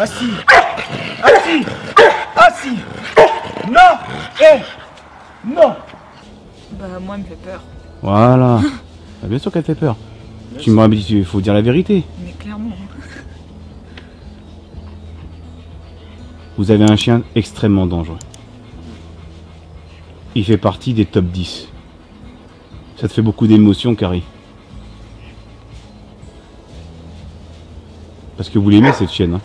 Assis. Assis. Assis. Non. Non. Bah moi elle me fait peur. Voilà. Bah, bien sûr qu'elle fait peur. Tu m'aurais dit qu'il faut dire la vérité. Mais clairement. Vous avez un chien extrêmement dangereux. Il fait partie des top 10. Ça te fait beaucoup d'émotions, Carrie. Parce que vous l'aimez cette chienne. Hein.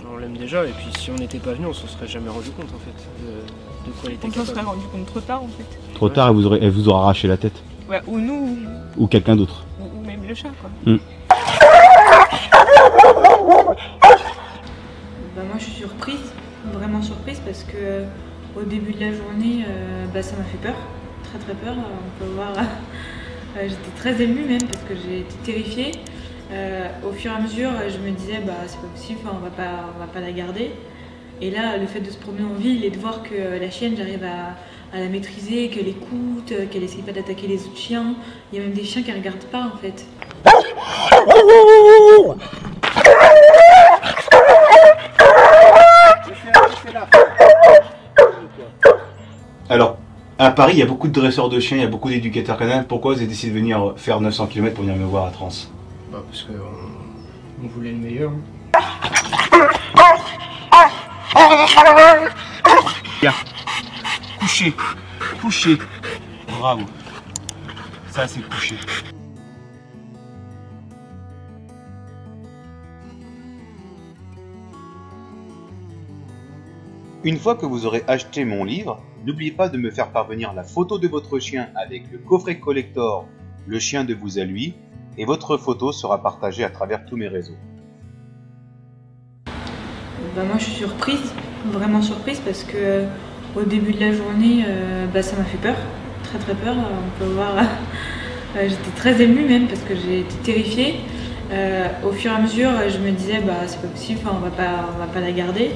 On l'aime déjà, et puis si on n'était pas venu, on s'en serait jamais rendu compte en fait de quoi elle était On s'en serait capable. rendu compte trop tard en fait. Trop tard, elle vous aura arraché la tête. Ouais, ou nous, Ou quelqu'un d'autre. ou même le chat quoi. Bah moi je suis surprise, vraiment surprise parce que au début de la journée, ça m'a fait peur, très peur. On peut voir, j'étais très émue même parce que j'ai été terrifiée. Au fur et à mesure, je me disais c'est pas possible, on va pas la garder. Et là, le fait de se promener en ville et de voir que la chienne, j'arrive à la maîtriser, qu'elle écoute, qu'elle essaye pas d'attaquer les autres chiens. Il y a même des chiens qui ne regardent pas en fait. Alors, à Paris, il y a beaucoup de dresseurs de chiens, il y a beaucoup d'éducateurs canins. Pourquoi vous avez décidé de venir faire 900 km pour venir me voir à Trans? Bah parce qu'on on voulait le meilleur. Bien. Couché. Couché. Bravo. Ça, c'est couché. Une fois que vous aurez acheté mon livre, n'oubliez pas de me faire parvenir la photo de votre chien avec le coffret collector Le chien de vous à lui, et votre photo sera partagée à travers tous mes réseaux. Bah moi je suis surprise, vraiment surprise parce que au début de la journée, ça m'a fait peur, très peur. On peut voir, j'étais très émue même parce que j'ai été terrifiée. Au fur et à mesure, je me disais c'est pas possible, on va pas la garder.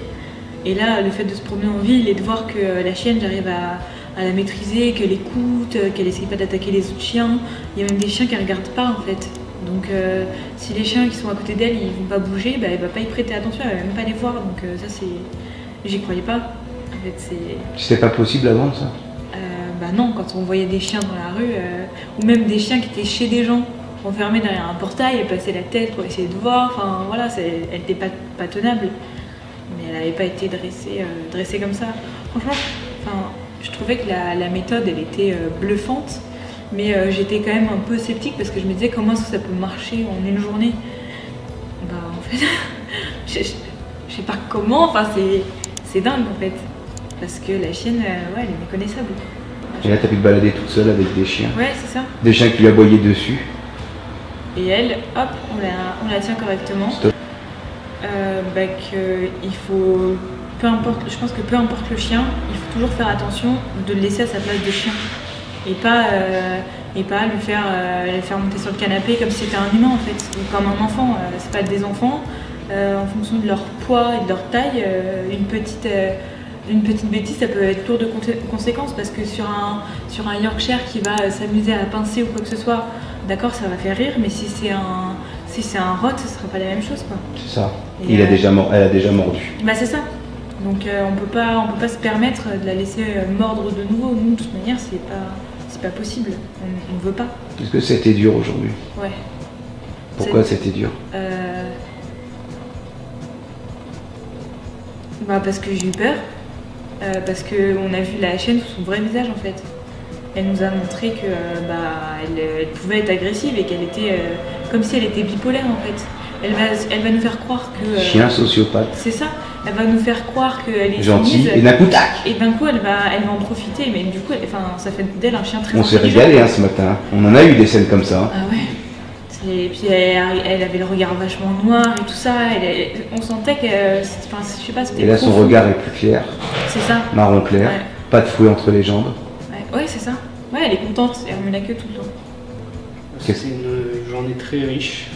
Et là, le fait de se promener en ville et de voir que la chienne, j'arrive à la maîtriser, qu'elle écoute, qu'elle essaye pas d'attaquer les autres chiens. Il y a même des chiens qui ne regardent pas en fait. Donc si les chiens qui sont à côté d'elle, ils vont pas bouger, elle va pas y prêter attention, elle va même pas les voir. Donc ça c'est... J'y croyais pas. En fait, c'est... C'était pas possible avant ça? Non, quand on voyait des chiens dans la rue, ou même des chiens qui étaient chez des gens, enfermés derrière un portail, elle passait la tête pour essayer de voir, enfin voilà, elle était pas tenable. Mais elle n'avait pas été dressée comme ça. Franchement, je trouvais que la méthode, elle était bluffante, mais j'étais quand même un peu sceptique parce que je me disais comment ça peut marcher en une journée. En fait, je sais pas comment, c'est dingue en fait. Parce que la chienne, elle est méconnaissable. Et là, t'as pu te balader toute seule avec des chiens. Ouais, c'est ça. Des chiens qui lui aboyaient dessus. Et elle, hop, on la tient correctement. Stop. Il faut, peu importe, je pense que peu importe le chien, il faut toujours faire attention de le laisser à sa place de chien et pas le faire monter sur le canapé comme si c'était un humain en fait, ou comme un enfant. C'est pas des enfants. En fonction de leur poids et de leur taille, une petite bêtise, ça peut être lourd de conséquences parce que sur un Yorkshire qui va s'amuser à pincer ou quoi que ce soit, d'accord, ça va faire rire, mais si c'est un rot, ce sera pas la même chose quoi. C'est ça. Et elle a déjà mordu. C'est ça. Donc on peut pas se permettre de la laisser mordre de nouveau. Nous, de toute manière, c'est pas possible. On ne veut pas. Est-ce que c'était dur aujourd'hui? Ouais. Pourquoi c'était dur? Parce que j'ai eu peur. Parce qu'on a vu la chienne sous son vrai visage en fait. Elle nous a montré que elle pouvait être agressive et qu'elle était comme si elle était bipolaire en fait. Elle va nous faire croire que... Chien sociopathe. C'est ça. Elle va nous faire croire qu'elle est gentille soumise, et d'un coup tac. Et d'un coup elle va en profiter, mais du coup ça fait d'elle un chien très On s'est intelligent. régalé ce matin. On en a eu des scènes comme ça. Ah ouais. Et puis elle avait le regard vachement noir et tout ça. On sentait que... je sais pas, c'était Et là son profond. regard est plus clair. C'est ça. Marron clair. Ouais. Pas de fouet entre les jambes. Ouais, c'est ça. Ouais, elle est contente. Elle remet la queue tout le temps. C'est une journée très riche.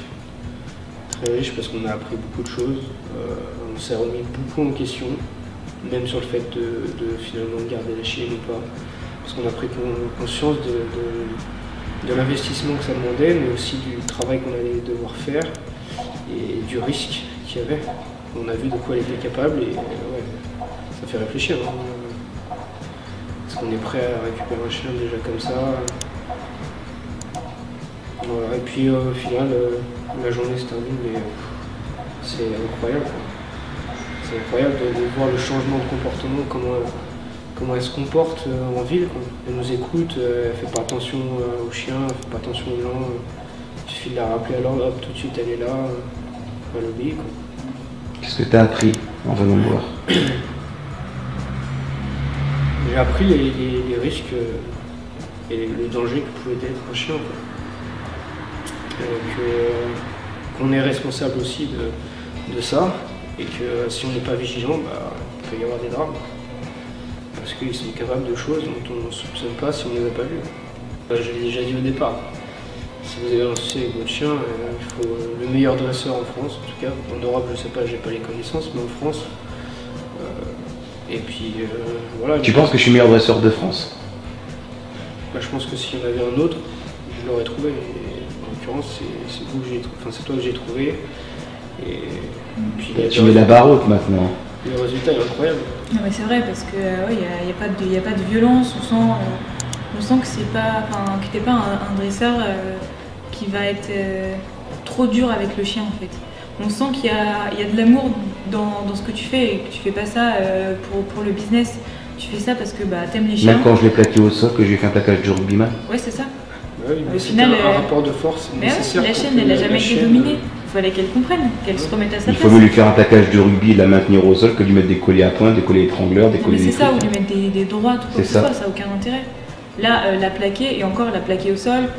Très riche parce qu'on a appris beaucoup de choses. On s'est remis beaucoup en question. Même sur le fait de finalement garder la chienne ou pas. Parce qu'on a pris conscience de l'investissement que ça demandait, mais aussi du travail qu'on allait devoir faire et du risque qu'il y avait. on a vu de quoi elle était capable et ouais, ça fait réfléchir. Hein. Est-ce qu'on est prêt à récupérer un chien déjà comme ça? Voilà. Et puis au final, la journée se termine, mais c'est incroyable. C'est incroyable de voir le changement de comportement, comment elle se comporte en ville. Quoi. Elle nous écoute, elle fait pas attention aux chiens, elle fait pas attention aux gens. Il suffit de la rappeler à l'ordre, hop, tout de suite elle est là, elle obéit. Qu'est-ce que tu as appris en venant me voir? J'ai appris les risques et le danger que pouvait être un chien. Qu'on est responsable aussi de ça et que si on n'est pas vigilant, bah, il peut y avoir des drames. Parce qu'ils sont capables de choses dont on ne soupçonne pas si on ne les a pas vus. Bah, je l'ai déjà dit au départ. Si vous avez un souci avec votre chien, il faut le meilleur dresseur en France, en tout cas. En Europe, je sais pas, j'ai pas les connaissances, mais en France. Et puis voilà. Tu penses que je suis le meilleur dresseur de France? Bah, je pense que s'il y en avait un autre, je l'aurais trouvé. Et en l'occurrence, c'est toi que j'ai trouvé. Et puis, tu mets la barre haute maintenant. Le résultat est incroyable. Non, mais c'est vrai parce que il y a pas de violence. On sent que c'est pas, que t'es pas un dresseur qui va être trop dur avec le chien en fait. On sent qu'il y a de l'amour dans ce que tu fais et que tu fais pas ça pour le business. Tu fais ça parce que t'aimes les chiens. Même quand je l'ai plaqué au sol, que j'ai fait un plaquage de rugbyman. Ouais, c'est ça. Oui, mais au final, un rapport de force nécessaire. La chaîne, elle a jamais été dominée. Il fallait qu'elle comprenne, qu'elle se remette à sa place. Il faut mieux lui faire un plaquage de rugby et la maintenir au sol que lui mettre des colliers à poing, des colliers étrangleurs, des colliers. Mais c'est ça, ou lui mettre des droits, tout quoi que ce soit, ça n'a aucun intérêt. Là, la plaquer, et encore la plaquer au sol,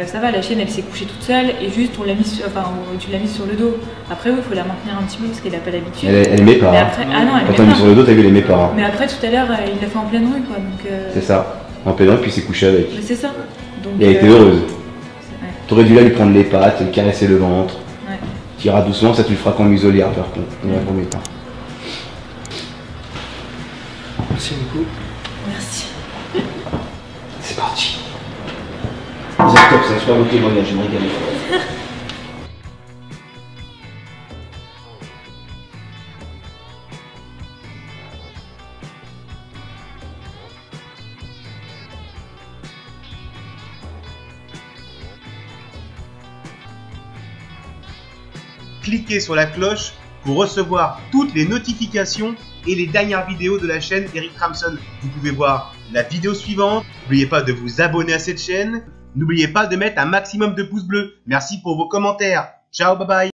ça va, la chienne elle s'est couchée toute seule et juste tu l'as mise sur le dos. Après, il faut la maintenir un petit peu parce qu'elle n'a pas l'habitude. Elle aimait pas. Après, ah non, elle quand on mis sur le dos, t'as vu, elle aimait pas. Mais après, tout à l'heure, il l'a fait en pleine rue quoi. C'est ça, en pleine rue, puis il s'est couché avec. Mais c'est ça. Donc, et elle était heureuse. T'aurais dû là lui prendre les pattes, lui caresser le ventre. Ouais. Tu iras doucement, ça tu le feras qu'en muselière par contre. On va premier temps. Merci beaucoup. Merci. C'est parti. Vous êtes top, c'est un super beau témoignage, je me régale. Cliquez sur la cloche pour recevoir toutes les notifications et les dernières vidéos de la chaîne Eric Ramson. Vous pouvez voir la vidéo suivante. N'oubliez pas de vous abonner à cette chaîne. N'oubliez pas de mettre un maximum de pouces bleus. Merci pour vos commentaires. Ciao, bye bye.